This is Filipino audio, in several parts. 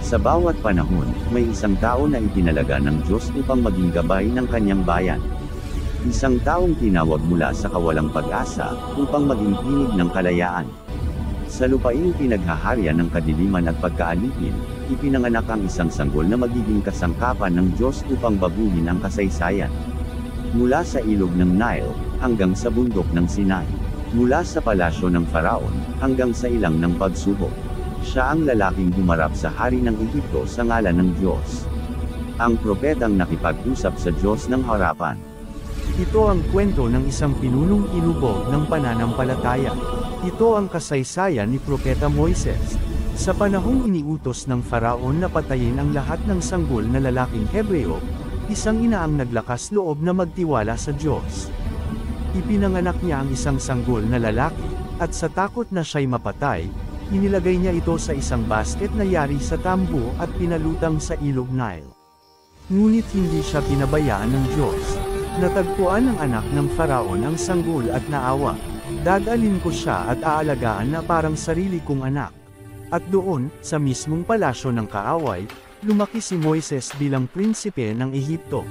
Sa bawat panahon, may isang tao na itinalaga ng Diyos upang maging gabay ng kanyang bayan. Isang taong tinawag mula sa kawalang pag-asa, upang maging tinig ng kalayaan. Sa lupaing pinaghaharian ng kadiliman at pagkaalipin, ipinanganak ang isang sanggol na magiging kasangkapan ng Diyos upang baguhin ang kasaysayan. Mula sa ilog ng Nile, hanggang sa bundok ng Sinai. Mula sa palasyo ng Faraon, hanggang sa ilang ng pagsubok. Siya ang lalaking humarap sa hari ng Ehipto sa ngalan ng Diyos. Ang propetang nakipag-usap sa Diyos ng harapan. Ito ang kwento ng isang pinunong inubog ng pananampalataya. Ito ang kasaysayan ni Propeta Moises. Sa panahong iniutos ng Faraon na patayin ang lahat ng sanggol na lalaking Hebreo, isang ina ang naglakas loob na magtiwala sa Diyos. Ipinanganak niya ang isang sanggol na lalaki, at sa takot na siya'y mapatay, inilagay niya ito sa isang basket na yari sa tambo at pinalutang sa ilog Nile. Ngunit hindi siya pinabayaan ng Diyos. Natagpuan ng anak ng Faraon ang sanggol at naawa. Dadalhin ko siya at aalagaan na parang sarili kong anak. At doon, sa mismong palasyo ng kaaway, lumaki si Moises bilang prinsipe ng Ehipto.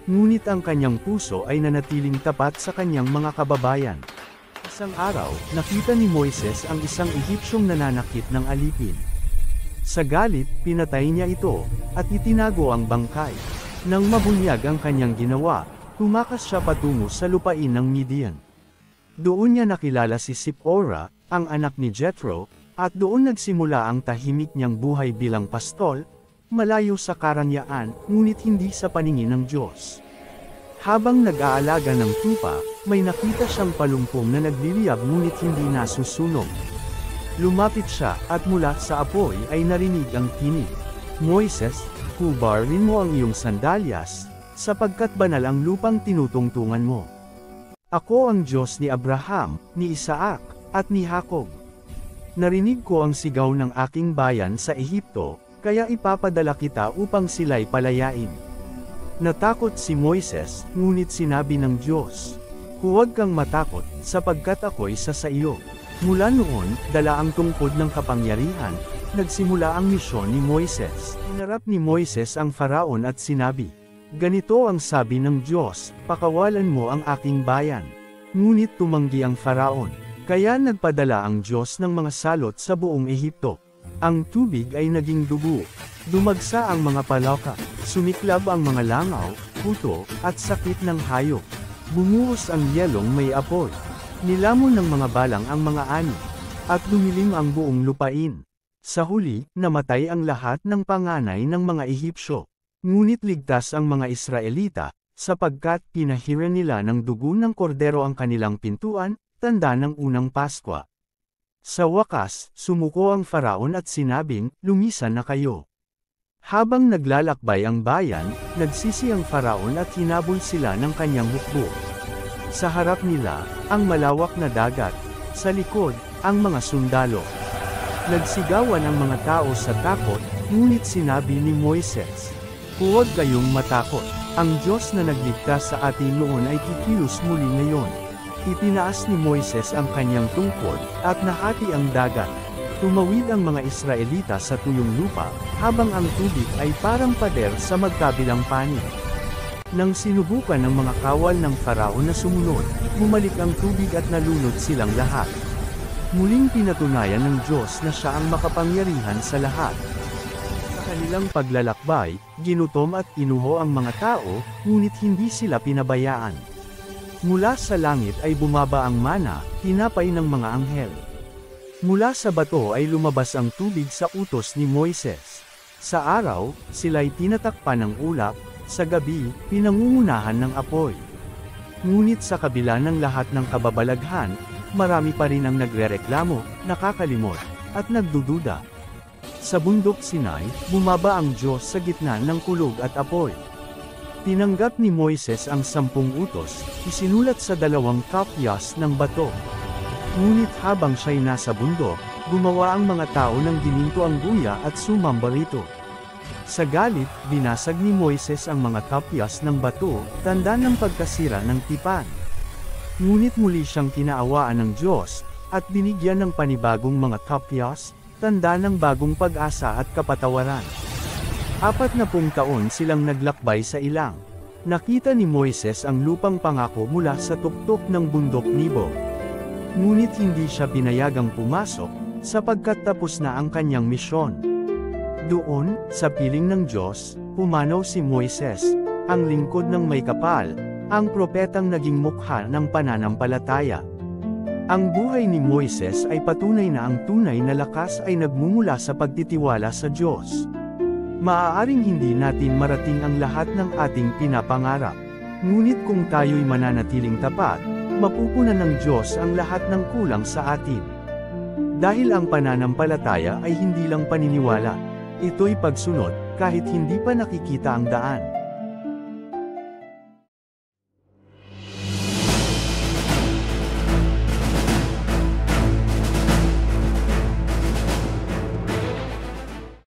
Ngunit ang kanyang puso ay nanatiling tapat sa kanyang mga kababayan. Isang araw, nakita ni Moises ang isang Ehipsyong nananakit ng alipin. Sa galit, pinatay niya ito, at itinago ang bangkay. Nang mabunyag ang kanyang ginawa, tumakas siya patungo sa lupain ng Midian. Doon niya nakilala si Zipporah, ang anak ni Jethro, at doon nagsimula ang tahimik niyang buhay bilang pastol, malayo sa karangyaan, ngunit hindi sa paningin ng Diyos. Habang nag-aalaga ng tupa, may nakita siyang palumpong na nagliliyab ngunit hindi nasusunog. Lumapit siya, at mula sa apoy ay narinig ang tinig. Moises, hubarin mo ang iyong sandalyas, sapagkat banal ang lupang tinutungtungan mo. Ako ang Diyos ni Abraham, ni Isaac, at ni Jacob. Narinig ko ang sigaw ng aking bayan sa Ehipto, kaya ipapadala kita upang sila'y palayain. Natakot si Moises, ngunit sinabi ng Diyos, huwag kang matakot, sapagkat ako'y sa iyo. Mula noon, dala ang tungkod ng kapangyarihan, nagsimula ang misyon ni Moises. Hinarap ni Moises ang Faraon at sinabi, ganito ang sabi ng Diyos, pakawalan mo ang aking bayan. Ngunit tumanggi ang Faraon, kaya nagpadala ang Diyos ng mga salot sa buong Ehipto. Ang tubig ay naging dugo, dumagsa ang mga palaka, sumiklab ang mga langaw, puto, at sakit ng hayop. Bumuhos ang yelong may apoy. Nilamon ng mga balang ang mga ani, at lumilim ang buong lupain. Sa huli, namatay ang lahat ng panganay ng mga Ehipsyo. Ngunit ligtas ang mga Israelita, sapagkat pinahiran nila ng dugo ng kordero ang kanilang pintuan, tanda ng unang Paskwa. Sa wakas, sumuko ang Faraon at sinabing, lumisan na kayo. Habang naglalakbay ang bayan, nagsisi ang Faraon at hinabol sila ng kanyang hukbo. Sa harap nila, ang malawak na dagat, sa likod, ang mga sundalo. Nagsigawan ang mga tao sa takot, ngunit sinabi ni Moises, huwag kayong matakot, ang Diyos na nagligtas sa atin noon ay kikilos muli ngayon. Itinaas ni Moises ang kanyang tungkod, at nahati ang dagat. Tumawid ang mga Israelita sa tuyong lupa, habang ang tubig ay parang pader sa magkabilang panig. Nang sinubukan ng mga kawal ng Faraon na sumunod, bumalik ang tubig at nalunod silang lahat. Muling pinatunayan ng Diyos na siya ang makapangyarihan sa lahat. Sa kanilang paglalakbay, ginutom at inuho ang mga tao, ngunit hindi sila pinabayaan. Mula sa langit ay bumaba ang mana, tinapay ng mga anghel. Mula sa bato ay lumabas ang tubig sa utos ni Moises. Sa araw, sila'y tinatakpan ng ulap, sa gabi, pinangungunahan ng apoy. Ngunit sa kabila ng lahat ng kababalaghan, marami pa rin ang nagrereklamo, nakakalimot, at nagdududa. Sa bundok Sinai, bumaba ang Diyos sa gitna ng kulog at apoy. Tinanggap ni Moises ang 10 utos, isinulat sa 2 kopyas ng bato. Ngunit habang siya'y nasa bundok, gumawa ang mga tao ng gininto ang guya at sumamba rito. Sa galit, binasag ni Moises ang mga kopyas ng bato, tanda ng pagkasira ng tipan. Ngunit muli siyang kinaawaan ng Diyos, at binigyan ng panibagong mga kopyas, tanda ng bagong pag-asa at kapatawaran. 40 taon silang naglakbay sa ilang. Nakita ni Moises ang lupang pangako mula sa tuktok ng bundok Nebo. Ngunit hindi siya pinayagang pumasok, sapagkat tapos na ang kanyang misyon. Doon, sa piling ng Diyos, pumanaw si Moises, ang lingkod ng may kapal, ang propetang naging mukha ng pananampalataya. Ang buhay ni Moises ay patunay na ang tunay na lakas ay nagmumula sa pagtitiwala sa Diyos. Maaaring hindi natin marating ang lahat ng ating pinapangarap. Ngunit kung tayo'y mananatiling tapat, mapupunan ng Diyos ang lahat ng kulang sa atin. Dahil ang pananampalataya ay hindi lang paniniwala, ito'y pagsunod, kahit hindi pa nakikita ang daan.